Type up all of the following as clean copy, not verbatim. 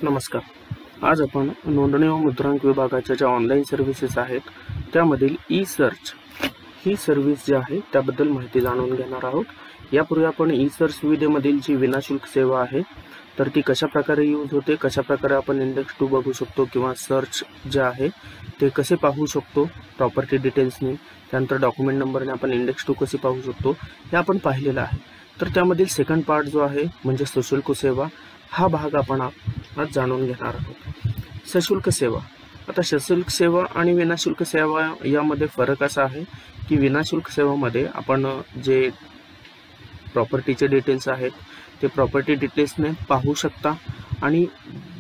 नमस्कार. आज आपण नोंदणी व मुद्रांक विभागाच्या ज्या ऑनलाईन सर्व्हिसेस आहेत त्यामधील ई सर्च ही सर्व्हिस जी आहे त्याबद्दल माहिती जाणून घेणार आहोत. यापूर्वी आपण ई सर्च सुविधेमधील जी विनाशुल्क सेवा आहे तर ती कशा प्रकारे यूज होते, कशा प्रकारे आपण इंडेक्स 2 बघू शकतो किंवा सर्च जे आहे ते कसे पाहू शकतो प्रॉपर्टी डिटेल्सनी, त्यानंतर डॉक्युमेंट नंबरने आपण इंडेक्स 2 कसे पाहू शकतो हे आपण पाहिलेलं आहे. तर त्यामधील सेकंड पार्ट जो आहे म्हणजे सशुल्क सेवा हा भाग आपण आज जाणून घेणार आहोत. सशुल्क सेवा. आता सशुल्क सेवा आणि विनाशुल्क सेवा यामध्ये फरक असा आहे की विनाशुल्क सेवामध्ये आपण जे प्रॉपर्टीचे डिटेल्स आहेत ते प्रॉपर्टी डिटेल्सने पाहू शकता आणि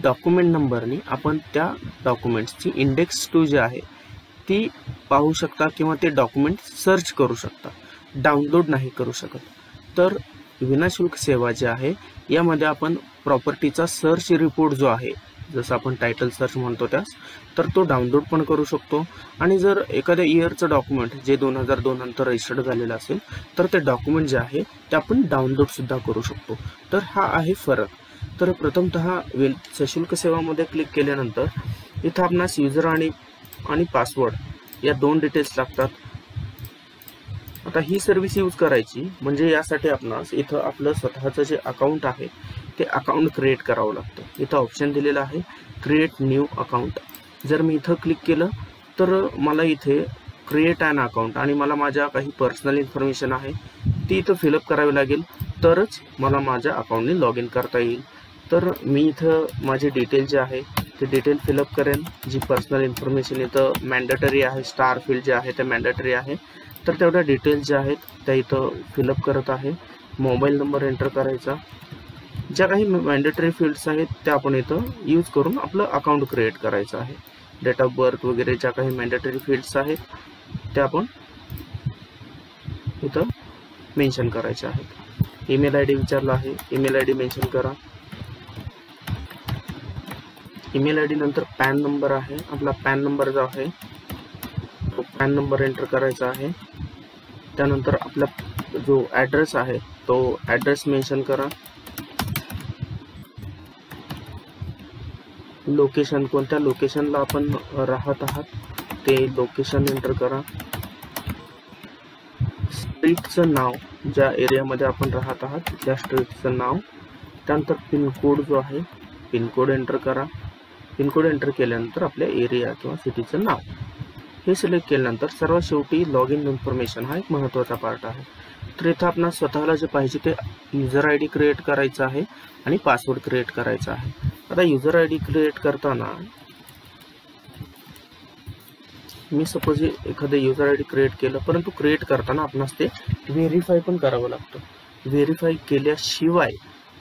डॉक्युमेंट नंबरने आपण त्या डॉक्युमेंट्सची इंडेक्स 2 जी आहे ती पाहू शकता किंवा ते डॉक्युमेंट सर्च करू शकता, डाउनलोड नाही करू शकत. तर विनाशुल्क सेवा जी आहे यामध्ये आपण प्रॉपर्टीचा सर्च रिपोर्ट जो आहे जसं आपण टायटल सर्च म्हणतो त्यास, तर तो डाउनलोड पण करू शकतो आणि जर एखाद्या इयरचं डॉक्युमेंट जे 2002 नंतर रजिस्टर्ड झालेलं असेल तर ते डॉक्युमेंट जे आहे ते आपण डाउनलोड सुद्धा करू शकतो. तर हा आहे फरक. तर प्रथमतः सशुल्क सेवामध्ये क्लिक केल्यानंतर इथं आपणास युजर आणि पासवर्ड या 2 डिटेल्स लागतात. आता ही सर्व्हिस यूज करायची म्हणजे यासाठी आपणास इथं आपलं स्वतःचं जे अकाउंट आहे ते अकाउंट क्रिएट करावं लागतं. इथं ऑप्शन दिलेलं आहे क्रिएट न्यू अकाउंट. जर मी इथं क्लिक केलं तर मला इथे क्रिएट ॲन अकाउंट आणि मला माझ्या काही पर्सनल इन्फॉर्मेशन आहे ती इथं फिलअप करावी लागेल तरच मला माझ्या अकाउंटने लॉग इन करता येईल. तर मी इथं माझे डिटेल जे आहे ते डिटेल फिलअप करेन. जी पर्सनल इन्फॉर्मेशन इथं मॅन्डेटरी आहे, स्टार फील्ड जे आहे ते मॅन्डेटरी आहे, तर तेवढ्या डिटेल्स ज्या आहेत त्या इथं फिलअप करत आहे. मोबाईल नंबर एंटर करायचा. ज्या काही मॅन्डेटरी फील्ड्स आहेत त्या आपण इथं यूज करून आपलं अकाउंट क्रिएट करायचं आहे. डेट ऑफ बर्थ वगैरे ज्या काही मॅन्डेटरी फील्ड्स आहेत त्या आपण इथं मेन्शन करायचे आहेत. ईमेल आय डी विचारला आहे, ईमेल आय डी मेन्शन करा. ईमेल आय डी नंतर पॅन नंबर आहे, आपला पॅन नंबर जो आहे तो पॅन नंबर एंटर करायचा आहे. त्यानंतर आपला जो ॲड्रेस आहे तो ॲड्रेस मेन्शन करा. लोकेशन, कोणत्या लोकेशनला आपण राहत आहात ते लोकेशन एंटर करा. स्ट्रीटचं नाव, ज्या एरियामध्ये आपण राहत आहात त्या स्ट्रीटचं नाव. त्यानंतर पिनकोड जो आहे पिनकोड एंटर करा. पिनकोड एंटर केल्यानंतर आपल्या एरिया किंवा सिटीचं नाव हे सिलेक्ट केल्यानंतर सर्वात शेवटी लॉग इन इन्फॉर्मेशन हा एक महत्त्वाचा पार्ट आहे. तर इथं आपण स्वतःला जे पाहिजे ते युजर आय डी क्रिएट करायचं आहे आणि पासवर्ड क्रिएट करायचा आहे. आता युजर आय डी क्रिएट करताना मी सपोज एखादं युजर आय डी क्रिएट केलं, परंतु क्रिएट करताना आपणास ते व्हेरीफाय पण करावं लागतं. व्हेरीफाय केल्याशिवाय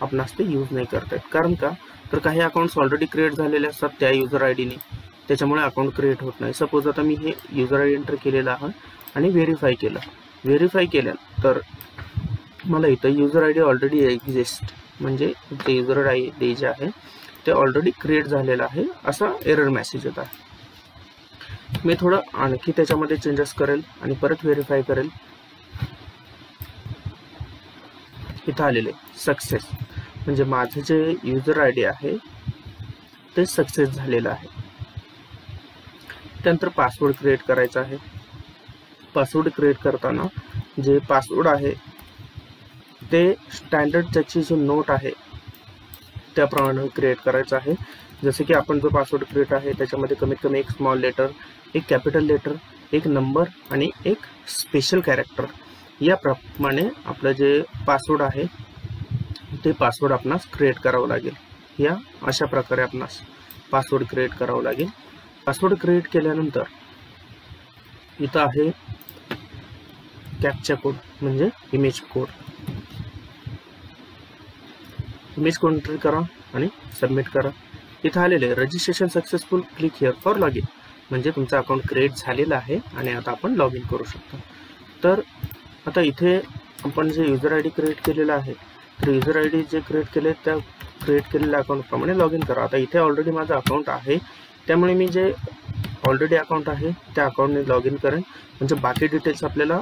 आपणास ते यूज नाही करता येत. कारण का, तर काही अकाउंट्स ऑलरेडी क्रिएट झालेले असतात त्या युजर आय डीने, त्याच्यामुळे अकाउंट क्रिएट होत नाही. सपोज आता मी हे युजर आय डी एंटर केलेलं आहे आणि व्हेरीफाय केलं. व्हेरीफाय केल्यानंतर मला इथं user I D already exist म्हणजे ते युजर आय डी जे आहे ते ऑलरेडी क्रिएट झालेलं आहे असा एरर मेसेज येत आहे. मी थोडं आणखी त्याच्यामध्ये चेंजेस करेल आणि परत व्हेरीफाय करेल. इथं आलेले सक्सेस म्हणजे माझं जे युजर आय डी आहे ते सक्सेस झालेलं आहे. त्यानंतर पासवर्ड क्रिएट करायचा आहे. पासवर्ड क्रिएट करताना जे पासवर्ड आहे ते स्टँडर्ड त्याची जो नोट आहे त्याप्रमाणे क्रिएट करायचं आहे. जसे की आपण जो पासवर्ड क्रिएट आहे त्याच्यामध्ये कमीत कमी एक स्मॉल लेटर, एक कॅपिटल लेटर, एक नंबर आणि एक स्पेशल कॅरेक्टर याप्रमाणे आपलं जे पासवर्ड आहे ते पासवर्ड आपणास क्रिएट करावं लागेल. या अशा प्रकारे आपणास पासवर्ड क्रिएट करावं लागेल. पासवर्ड क्रिएट केल्यानंतर इथं आहे कॅप्चा कोड म्हणजे image code. Image code enter करा आणि सबमिट करा. इथं आलेले registration successful, click here for log in म्हणजे तुमचं अकाउंट क्रिएट झालेलं आहे आणि आता आपण लॉग इन करू शकतो. तर आता इथे आपण जे युजर आय डी क्रिएट केलेलं आहे तर user I D J create केले त्या क्रिएट केलेल्या अकाउंटप्रमाणे लॉग इन करा. आता इथे ऑलरेडी माझं अकाउंट आहे त्यामुळे मी जे ऑलरेडी अकाउंट आहे त्या अकाउंटने लॉग इन करेन म्हणजे बाकी डिटेल्स आपल्याला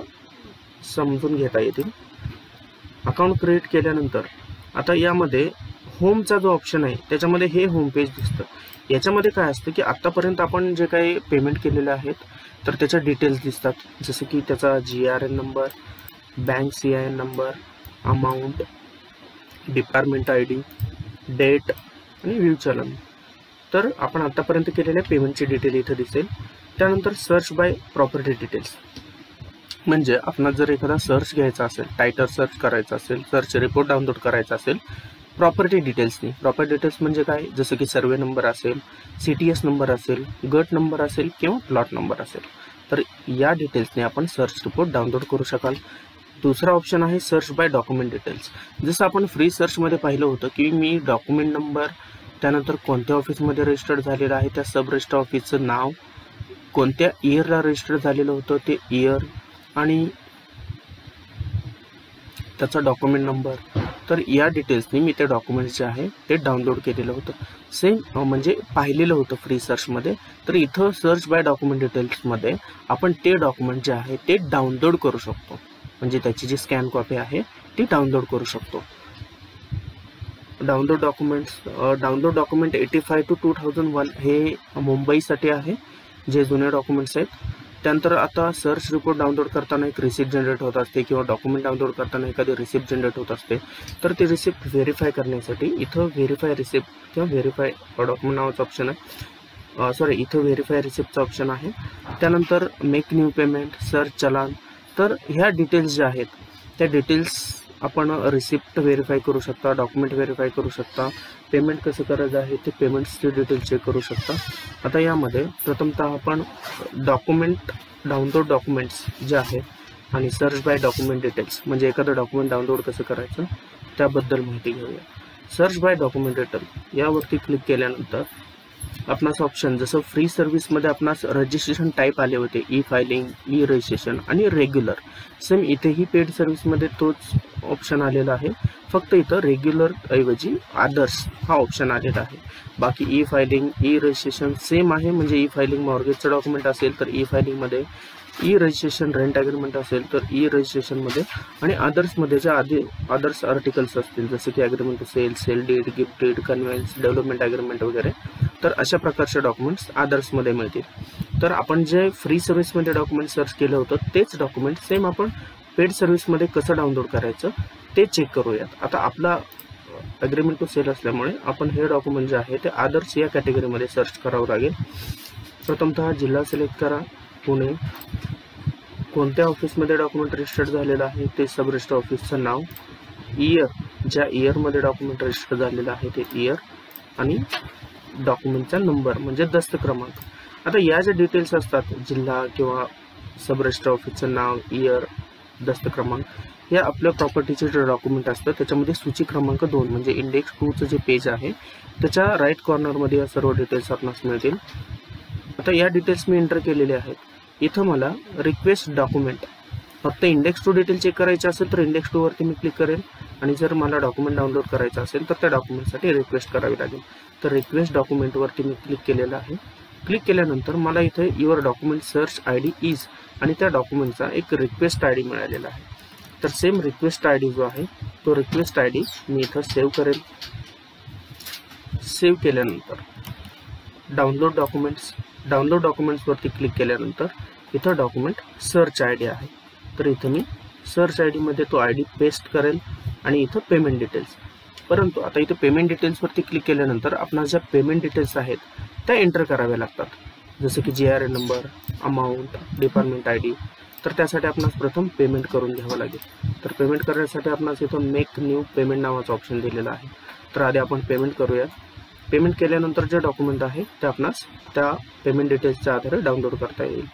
समजून घेता येतील. अकाउंट क्रिएट केल्यानंतर आता यामध्ये होमचा जो ऑप्शन आहे त्याच्यामध्ये हे होम पेज दिसतं. याच्यामध्ये काय असतं की आत्तापर्यंत आपण जे काही पेमेंट केलेले आहेत तर त्याच्या डिटेल्स दिसतात, जसं की त्याचा GRN number, bank CIN number, amount, department ID, date आणि व्ह्यू चलन. तर आपण आत्तापर्यंत केलेल्या पेमेंटची डिटेल इथं दिसेल. त्यानंतर सर्च बाय प्रॉपर्टी डिटेल्स, म्हणजे आपणास जर एखादा सर्च घ्यायचा असेल, टायटल सर्च करायचा असेल, सर्च रिपोर्ट डाउनलोड करायचा असेल प्रॉपर्टी डिटेल्सनी. प्रॉपर्टी डिटेल्स म्हणजे काय, जसं की सर्वे नंबर असेल, CTS नंबर असेल, गट नंबर असेल किंवा प्लॉट नंबर असेल, तर या डिटेल्सने आपण सर्च रिपोर्ट डाउनलोड करू शकाल. दुसरा ऑप्शन आहे सर्च बाय डॉक्युमेंट डिटेल्स. जसं आपण फ्री सर्चमध्ये पाहिलं होतं की मी डॉक्युमेंट नंबर, त्यानंतर कोणत्या ऑफिसमध्ये रजिस्टर्ड झालेलं आहे त्या सब रजिस्टर ऑफिसचं नाव, कोणत्या इयरला रजिस्टर झालेलं होतं ते इयर आणि त्याचा डॉक्युमेंट नंबर, तर या डिटेल्सनी मी ते डॉक्युमेंट्स जे आहे ते डाउनलोड केलेलं होतं. सेम म्हणजे पाहिलेलं होतं फ्री सर्चमध्ये. तर इथं सर्च बाय डॉक्युमेंट डिटेल्समध्ये आपण ते डॉक्युमेंट जे आहे ते डाउनलोड करू शकतो, म्हणजे त्याची जी स्कॅन कॉपी आहे ती डाउनलोड करू शकतो. डाउनलोड डॉक्युमेंट 85 to 2001 हे मुंबईसाठी आहे, जे जुने डॉक्युमेंट्स आहेत. त्यानंतर आता सर्च रिपोर्ट डाउनलोड करताना एक रिसिप्ट जनरेट होत असते किंवा डॉक्युमेंट डाउनलोड करताना एखादी रिसिप्ट जनरेट होत असते. तर ती रिसिप्ट व्हेरीफाय करण्यासाठी इथं व्हेरीफाय रिसिप्ट किंवा व्हेरीफाय डॉक्युमेंट नावाचं ऑप्शन आहे. इथं व्हेरीफाय रिसिप्टचा ऑप्शन आहे. त्यानंतर मेक न्यू पेमेंट, सर्च चलान. तर ह्या डिटेल्स ज्या आहेत त्या डिटेल्स आपण रिसिप्ट व्हेरीफाय करू शकता, डॉक्युमेंट व्हेरीफाय करू शकता, पेमेंट कसं करायचं आहे ते पेमेंट्सचे डिटेल्स चेक करू शकता. आता यामध्ये प्रथमतः आपण डाउनलोड डॉक्युमेंट्स जे आहेत आणि सर्च बाय डॉक्युमेंट डिटेल्स म्हणजे एखादं डॉक्युमेंट डाउनलोड कसं करायचं त्याबद्दल माहिती घेऊया. सर्च बाय डॉक्युमेंट डिटेल यावरती क्लिक केल्यानंतर आपणास ऑप्शन, जसं फ्री सर्व्हिसमध्ये आपणास रजिस्ट्रेशन टाईप आले होते, ई फायलिंग, ई रजिस्ट्रेशन आणि रेग्युलर, सेम इथेही पेड सर्व्हिसमध्ये तोच ऑप्शन आलेला आहे. फक्त इथं रेग्युलर ऐवजी अदर्स हा ऑप्शन आलेला आहे. बाकी e filing, e registration same आहे, म्हणजे ई फायलिंग मॉर्गेजचं डॉक्युमेंट असेल तर ई फायलिंगमध्ये, ई रजिस्ट्रेशन रेंट ॲग्रीमेंट असेल तर ई रजिस्ट्रेशनमध्ये, आणि अदर्समध्ये ज्या अदर्स आर्टिकल्स असतील जसे की agreement to sale deed, gift deed, conveyance, development agreement वगैरे, तर अशा प्रकारचे डॉक्युमेंट्स अदर्समध्ये मिळतील. तर आपण जे फ्री सर्व्हिसमध्ये डॉक्युमेंट सर्च केलं होतं तेच डॉक्युमेंट सेम आपण पेड सर्व्हिसमध्ये कसं डाउनलोड करायचं ते चेक करूयात. आता आपला ॲग्रीमेंट टू सेल असल्यामुळे आपण हे डॉक्युमेंट जे आहे ते अदर्स या कॅटेगरीमध्ये सर्च करावं लागेल. प्रथमतः जिल्हा सिलेक्ट करा, पुणे. कोणत्या ऑफिसमध्ये डॉक्युमेंट रजिस्टर्ड झालेलं आहे ते सब रजिस्टर ऑफिसचं नाव, इयर, ज्या इयरमध्ये डॉक्युमेंट रजिस्टर झालेलं आहे ते इयर, आणि डॉक्युमेंटचा नंबर म्हणजे दस्त क्रमांक. आता या ज्या डिटेल्स असतात, जिल्हा किंवा सब रजिस्टर ऑफिसचं नाव, इयर, दस्त क्रमांक, हे आपल्या प्रॉपर्टीचे जे डॉक्युमेंट असतं त्याच्यामध्ये सूची क्रमांक 2 म्हणजे इंडेक्स 2चं जे पेज आहे त्याच्या राईट कॉर्नरमध्ये या सर्व डिटेल्स आपणास मिळतील. आता या डिटेल्स मी एंटर केलेले आहेत. इथं मला रिक्वेस्ट डॉक्युमेंट, फक्त इंडेक्स 2 डिटेल चेक करायचे असेल तर इंडेक्स 2 वरती मी क्लिक करेल, आणि जर मला डॉक्युमेंट डाउनलोड करायचं असेल तर त्या डॉक्युमेंटसाठी रिक्वेस्ट करावी लागेल. तर रिक्वेस्ट डॉक्युमेंटवरती मी क्लिक केलेलं आहे. क्लिक केल्यानंतर मला इथे your document search ID is आणि त्या डॉक्युमेंटचा एक रिक्वेस्ट ID मिळालेला आहे. तर सेम रिक्वेस्ट ID जो आहे तो रिक्वेस्ट ID मी इथं सेव्ह करेल. सेव्ह केल्यानंतर डाउनलोड डॉक्युमेंट्सवरती क्लिक केल्यानंतर इथं डॉक्युमेंट सर्च ID आहे. तर इथं मी सर्च ID मध्ये तो ID पेस्ट करेल आणि इथं पेमेंट डिटेल्स. परंतु आता इथं पेमेंट डिटेल्सवरती क्लिक केल्यानंतर आपणास ज्या पेमेंट डिटेल्स आहेत त्या एंटर कराव्या लागतात, जसं की GRN number, amount, department ID. तर त्यासाठी आपणास प्रथम पेमेंट करून घ्यावं लागेल. तर पेमेंट करण्यासाठी आपणास इथं मेक न्यू पेमेंट नावाचं ऑप्शन दिलेलं आहे. तर आधी आपण पेमेंट करूया. पेमेंट केल्यानंतर जे डॉक्युमेंट आहे ते आपणास त्या पेमेंट डिटेल्सच्या आधारे डाउनलोड करता येईल.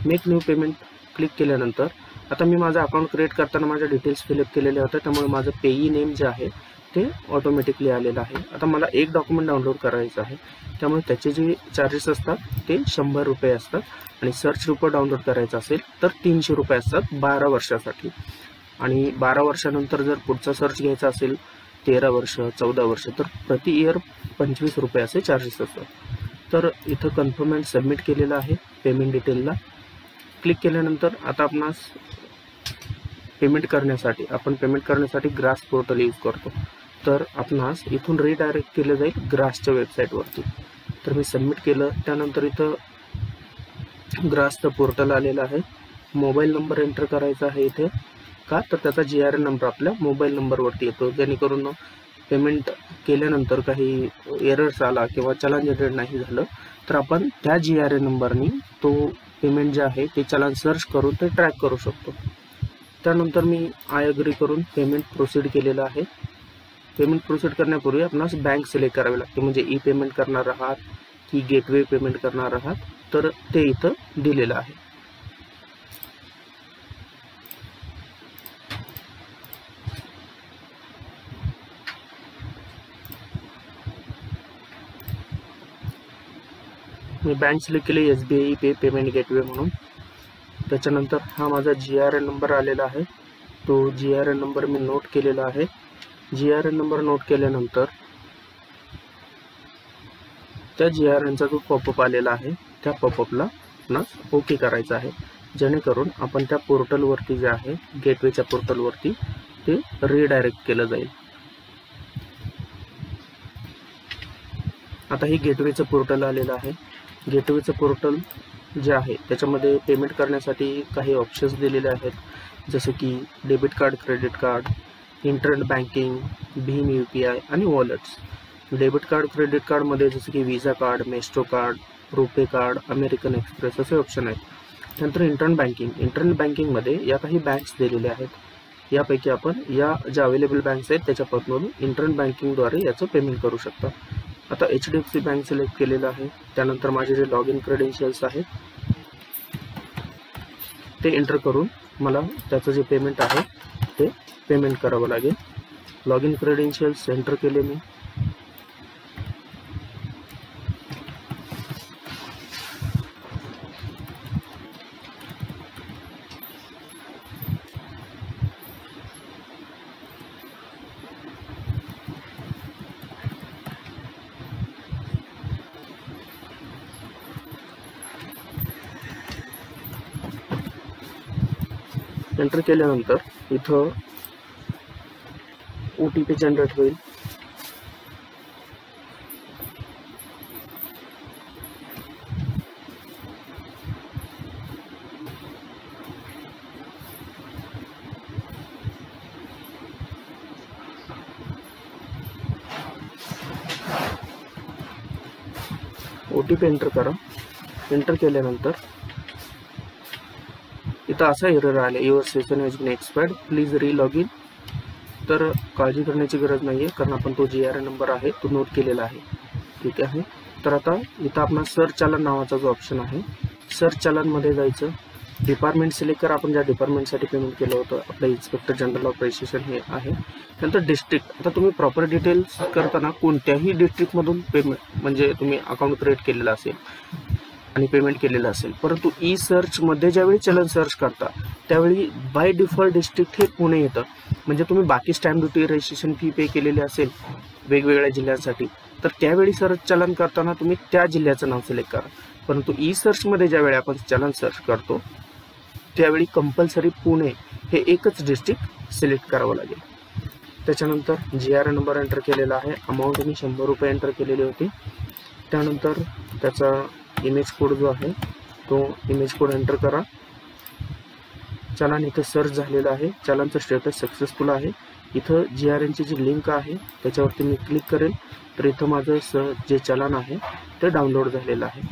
मेक न्यू पेमेंट क्लिक केल्यानंतर आता मी माझं अकाउंट क्रिएट करताना माझ्या डिटेल्स फिलअप केलेले होते, त्यामुळे माझं पेई नेम जे आहे ते ऑटोमॅटिकली आलेलं आहे. आता मला एक डॉक्युमेंट डाउनलोड करायचं आहे, त्यामुळे त्याचे जे चार्जेस असतात ते 100 रुपये असतात, आणि सर्च रिपोर्ट डाउनलोड करायचं असेल तर 300 रुपये असतात 12 वर्षासाठी. आणि 12 वर्षानंतर जर पुढचा सर्च घ्यायचा असेल 13 वर्ष, 14 वर्ष, तर प्रति इयर 25 रुपये असे चार्जेस असतात. तर इथं कन्फर्म अँड सबमिट केलेलं आहे. पेमेंट डिटेलला क्लिक केल्यानंतर आता आपणास पेमेंट करण्यासाठी ग्रास पोर्टल यूज करतो. तर आपणास इथून रिडायरेक्ट केलं जाईल ग्रासच्या वेबसाईटवरती. तर मी सबमिट केलं. त्यानंतर इथं ग्रासचं पोर्टल आलेलं आहे. मोबाईल नंबर एंटर करायचा आहे इथे, का तर त्याचा GRN नंबर आपल्या मोबाईल नंबरवरती येतो, जेणेकरून पेमेंट केल्यानंतर काही एरर्स आला किंवा चलन जनरेट नाही झालं तर आपण त्या GRN नंबरनी तो पेमेंट जे आहे ते चलन सर्च करून ते ट्रॅक करू शकतो. त्यानंतर मी आय अग्री करून पेमेंट प्रोसीड केलेलं आहे. पेमेंट प्रोसीड करण्यापूर्वी आपणास बँक सिलेक्ट करावी लागते, म्हणजे ई पेमेंट करणार आहात की गेटवे पेमेंट करणार आहात, तर ते इथं दिलेलं आहे. मी बँक सिलेक्ट केली SBI पे पेमेंट गेटवे म्हणून. त्याच्यानंतर हा माझा GRN नंबर आलेला आहे. तो GRN नंबर मी नोट केलेला आहे. GRN नंबर नोट केल्यानंतर त्या GRNचा जो पॉपअप आलेला आहे त्या पॉपअपला आपणास ओके करायचं आहे, जेणेकरून आपण त्या पोर्टलवरती जे आहे गेटवेच्या पोर्टलवरती ते रिडायरेक्ट केलं जाईल. आता हे गेटवेचं पोर्टल आलेलं आहे. गेटवेचं पोर्टल जे आहे त्याच्यामध्ये पेमेंट करण्यासाठी काही ऑप्शन्स दिलेले आहेत, जसं की debit card, credit card, internet banking, Bhim UPI आणि वॉलेट्स. डेबिट कार्ड, क्रेडिट कार्डमध्ये जसं की विजा कार्ड, मेस्ट्रो कार्ड, रुपे कार्ड, अमेरिकन एक्सप्रेस असे ऑप्शन आहेत. नंतर इंटरनेट बँकिंगमध्ये या काही बँक्स दिलेल्या आहेत. यापैकी आपण या ज्या अवेलेबल बँक्स आहेत त्याच्यापासून इंटरनेट बँकिंगद्वारे याचं पेमेंट करू शकता. आता HDFC बँक सिलेक्ट केलेलं आहे. त्यानंतर माझे जे लॉग इन क्रेडेन्शियल्स आहेत ते एंटर करून मला त्याचं जे पेमेंट आहे ते पेमेंट करावं लागेल. लॉग इन क्रेडेन्शियल्स एंटर केले मी. एंटर केल्यानंतर इथं OTP जनरेट होईल. OTP एंटर करा. एंटर केल्यानंतर इथं असा एरर आले, your session has been expired, please re log in. तर काळजी करण्याची गरज नाही आहे, कारण आपण तो GRN नंबर आहे तो नोट केलेला आहे. ठीक आहे. तर आता इथं आपण सर्च चलन नावाचा जो ऑप्शन आहे, सर्च चलनमध्ये जायचं. डिपार्टमेंट सिलेक्ट करा, आपण ज्या डिपार्टमेंटसाठी पेमेंट केलं होतं, आपलं इन्स्पेक्टर जनरल ऑफ रजिस्ट्रेशन हे आहे. नंतर डिस्ट्रिक्ट, आता तुम्ही प्रॉपर डिटेल्स करताना कोणत्याही डिस्ट्रिक्टमधून पेमेंट म्हणजे तुम्ही अकाउंट क्रिएट केलेलं असेल आणि पेमेंट केलेलं असेल, परंतु ई सर्चमध्ये ज्यावेळी चलन सर्च करता त्यावेळी बाय डिफॉल्ट डिस्ट्रिक्ट हे पुणे येतं. म्हणजे तुम्ही बाकी स्टॅम्प ड्युटी, रजिस्ट्रेशन फी पे केलेली असेल वेगवेगळ्या जिल्ह्यांसाठी, तर त्यावेळी सर्च चलन करताना तुम्ही त्या जिल्ह्याचं नाव सिलेक्ट करा. परंतु ई सर्चमध्ये ज्यावेळी आपण चलन सर्च करतो त्यावेळी कंपल्सरी पुणे हे एकच डिस्ट्रिक्ट सिलेक्ट करावं लागेल. त्याच्यानंतर GRN नंबर एंटर केलेला आहे. अमाऊंट मी 100 रुपये एंटर केलेली होती. त्यानंतर त्याचा इमेज कोड जो आहे तो इमेज कोड एंटर करा. चलन इथं सर्च झालेलं आहे. चलनचं स्टेटस सक्सेसफुल आहे. इथं GRNची जी लिंक आहे त्याच्यावरती मी क्लिक करेल तर इथं माझं जे चलन आहे ते डाउनलोड झालेलं आहे.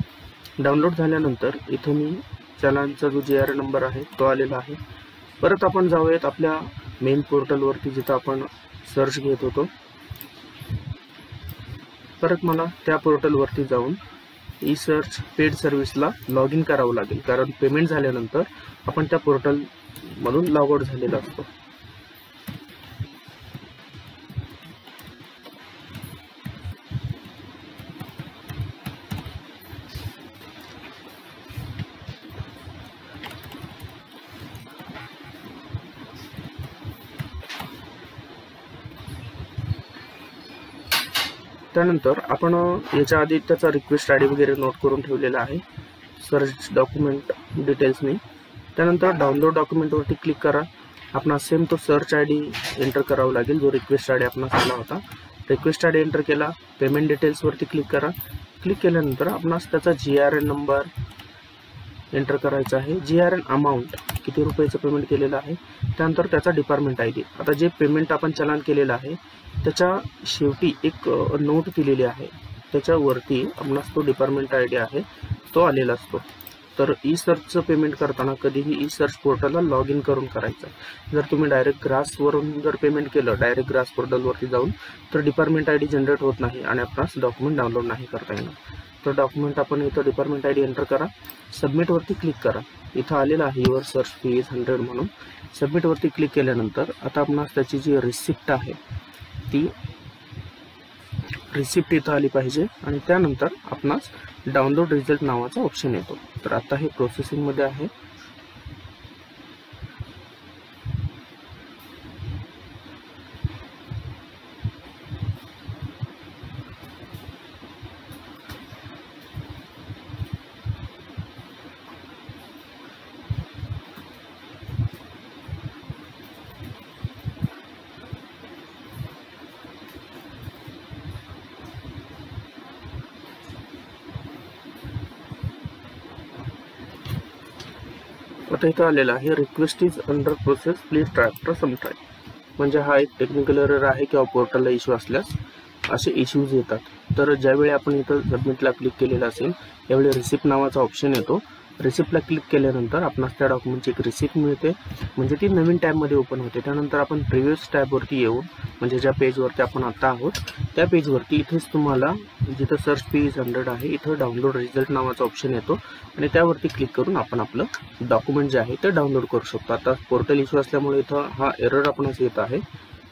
डाउनलोड झाल्यानंतर इथं मी चलनचा जो GRN नंबर आहे तो आलेला आहे. परत आपण जाऊयात आपल्या मेन पोर्टलवरती जिथं आपण सर्च घेत होतो. परत मला त्या पोर्टलवरती जाऊन ई सर्च पेड सर्व्हिसला लॉग इन करावं लागेल, कारण पेमेंट झाल्यानंतर आपण त्या पोर्टलमधून लॉग आउट झालेला असतो. त्यानंतर आपण याच्या आधी त्याचा रिक्वेस्ट ID वगैरे नोट करून ठेवलेला आहे सर्च डॉक्युमेंट डिटेल्सनी. त्यानंतर डाउनलोड डॉक्युमेंटवरती क्लिक करा आपणास सेम तो सर्च ID एंटर करावा लागेल जो रिक्वेस्ट ID आपणास आला होता। रिक्वेस्ट ID एंटर केला, पेमेंट डिटेल्सवरती क्लिक करा। क्लिक केल्यानंतर आपणास त्याचा GRN नंबर एंटर करायचा आहे, GRN अमाऊंट किती रुपयाचं पेमेंट केलेलं आहे, त्यानंतर त्याचा डिपार्टमेंट ID। आता जे पेमेंट आपण चलान केलेलं आहे त्याच्या शेवटी एक नोट दिलेली आहे, त्याच्यावरती आपणास तो डिपार्टमेंट ID आहे तो आलेला असतो। तर ई सर्चचं पेमेंट करताना कधीही ई सर्च पोर्टलला लॉग इन करून करायचं। जर तुम्ही डायरेक्ट ग्रासवरून जर पेमेंट केलं, डायरेक्ट ग्रास पोर्टलवरती जाऊन, तर डिपार्टमेंट ID जनरेट होत नाही आणि आपणास डॉक्युमेंट डाउनलोड नाही करता येणार। तर डॉक्युमेंट आपण इथं डिपार्टमेंट ID एंटर करा, सबमिटवरती क्लिक करा। इथं आलेलं आहे युअर सर्च फी इज 100 म्हणून। सबमिटवरती क्लिक केल्यानंतर आता आपणास त्याची जी रिसिप्ट आहे ती रिसिप्ट इथं आली पाहिजे आणि त्यानंतर आपणास डाउनलोड रिझल्ट नावाचा ऑप्शन येतो। तर आता हे प्रोसेसिंगमध्ये आहे। आता इथं आलेला आहे request is under process, please try after some time. म्हणजे हा एक टेक्निकल एरर आहे किंवा पोर्टलला इश्यू असल्यास असे इश्यूज येतात। तर ज्यावेळी आपण इथं सबमिटला क्लिक केलेलं असेल यावेळी रिसिप्ट नावाचा ऑप्शन येतो। रिसिप्टला क्लिक केल्यानंतर आपणास त्या डॉक्युमेंटची एक रिसिप्ट मिळते, म्हणजे ती नवीन टॅबमध्ये ओपन होते। त्यानंतर आपण प्रिव्हियस टॅबवरती येऊन, म्हणजे ज्या पेजवरती आपण आता आहोत त्या पेजवरती इथेच तुम्हाला जिथं सर्च फी इज 100 आहे इथं डाउनलोड रिझल्ट नावाचा ऑप्शन येतो आणि त्यावरती क्लिक करून आपण आपलं डॉक्युमेंट जे आहे ते डाउनलोड करू शकतो। आता पोर्टल इश्यू असल्यामुळे इथं हा एरर आपणास येत आहे।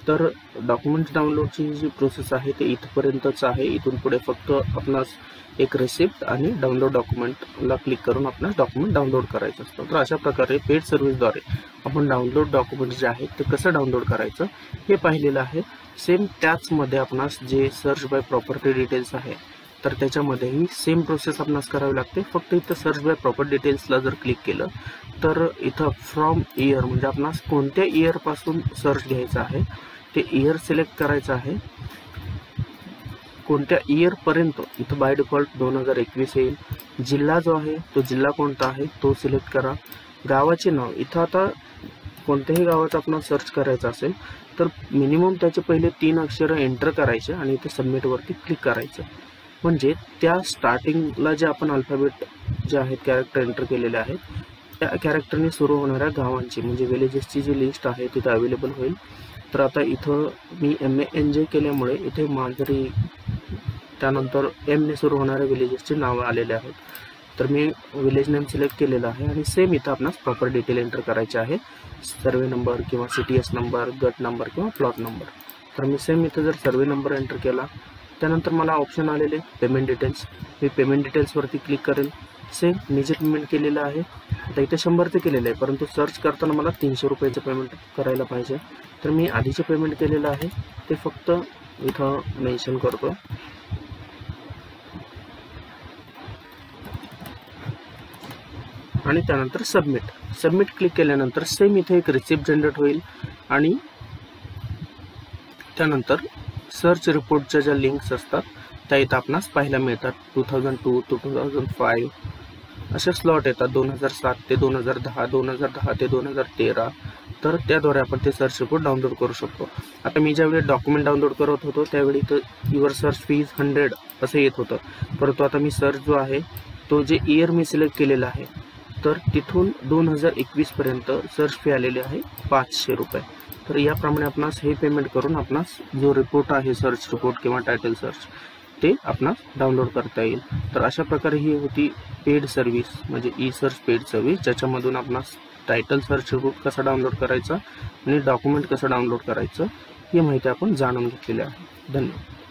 तर डॉक्युमेंट डाउनलोडची जी प्रोसेस आहे ते इथपर्यंतच आहे। इथून पुढे फक्त आपणास एक रिसिप्ट आणि डाउनलोड डॉक्युमेंटला क्लिक करून आपणास डॉक्युमेंट डाउनलोड करायचं असतं। तर अशा प्रकारे पेड सर्व्हिसद्वारे आपण डाउनलोड डॉक्युमेंट जे आहेत ते कसं डाउनलोड करायचं हे पाहिलेलं आहे। सेम त्याचमध्ये आपणास जे सर्च बाय प्रॉपर्टी डिटेल्स आहे तर त्याच्यामध्येही सेम प्रोसेस आपणास करावी लागते। फक्त इथं सर्च बाय प्रॉपर्टी डिटेल्सला जर क्लिक केलं तर इथं फ्रॉम इयर म्हणजे आपणास कोणत्या इयरपासून सर्च घ्यायचं आहे ते इयर सिलेक्ट करायचं आहे, कोणत्या इयरपर्यंत इथं बाय डिफॉल्ट 2021 येईल। जिल्हा जो आहे तो जिल्हा कोणता आहे तो सिलेक्ट करा। गावाचे नाव इथं आता कोणत्याही गावाचं आपण सर्च करायचं असेल तर मिनिमम त्याचे पहिले 3 अक्षर एंटर करायचे आणि इथे सबमिटवरती क्लिक करायचं। म्हणजे त्या स्टार्टिंगला जे आपण अल्फाबेट जे आहेत कॅरेक्टर एंटर केलेले आहेत त्या कॅरेक्टरने सुरू होणाऱ्या गावांची म्हणजे विलेजेसची जी लिस्ट आहे तिथे अवेलेबल होईल। तर आता इथं मी MANJ केल्यामुळे इथे मांजरी त्यानंतर M ने सुरू होणाऱ्या विलेजेसची नावं आलेले आहेत। तर मी विलेज नेम सिलेक्ट केलेला आहे आणि सेम इथं आपणास प्रॉपर डिटेल एंटर करायचे आहे, सर्वे नंबर किंवा CTS नंबर, गट नंबर किंवा प्लॉट नंबर। तर मी सेम इथं जर सर्वे नंबर एंटर केला त्यानंतर मला ऑप्शन आलेले पेमेंट डिटेल्स, मी पेमेंट डिटेल्सवरती क्लिक करेल। सेम मी जे पेमेंट केलेलं आहे आता इथे 100चं केलेलं आहे, परंतु सर्च करताना मला 300 रुपयाचं पेमेंट करायला पाहिजे। तर मी आधीचे पेमेंट केलेलं आहे ते फक्त इथं मेन्शन करतो आणि त्यानंतर सबमिट क्लिक केल्यानंतर सेम इथे एक रिसिप्ट जनरेट होईल आणि त्यानंतर सर्च रिपोर्टच्या ज्या लिंक्स असतात त्या इथं आपणास पाहायला मिळतात। 2002 to 2005 असे स्लॉट येतात, 2007 ते 2010, 2010 ते 2013। तर त्याद्वारे आपण ते सर्च रिपोर्ट डाउनलोड करू शकतो। आता मी ज्यावेळी डॉक्युमेंट डाउनलोड करत होतो त्यावेळी इथं युअर सर्च फी इज 100 असं येत होतं, परंतु आता मी सर्च जो आहे तो जे इयर मी सिलेक्ट केलेला आहे तर तिथून 2021 पर्यंत सर्च फी आलेली आहे 500 रुपये। तर याप्रमाणे आपणास हे पेमेंट करून आपणास जो रिपोर्ट आहे सर्च रिपोर्ट किंवा टायटल सर्च ते आपणास डाउनलोड करता येईल। तर अशा प्रकारे ही होती पेड सर्व्हिस म्हणजे ई सर्च पेड सर्व्हिस, ज्याच्यामधून आपणास टायटल सर्च रिपोर्ट कसा डाउनलोड करायचा आणि डॉक्युमेंट कसं डाउनलोड करायचं ही माहिती आपण जाणून घेतलेली आहे। धन्यवाद।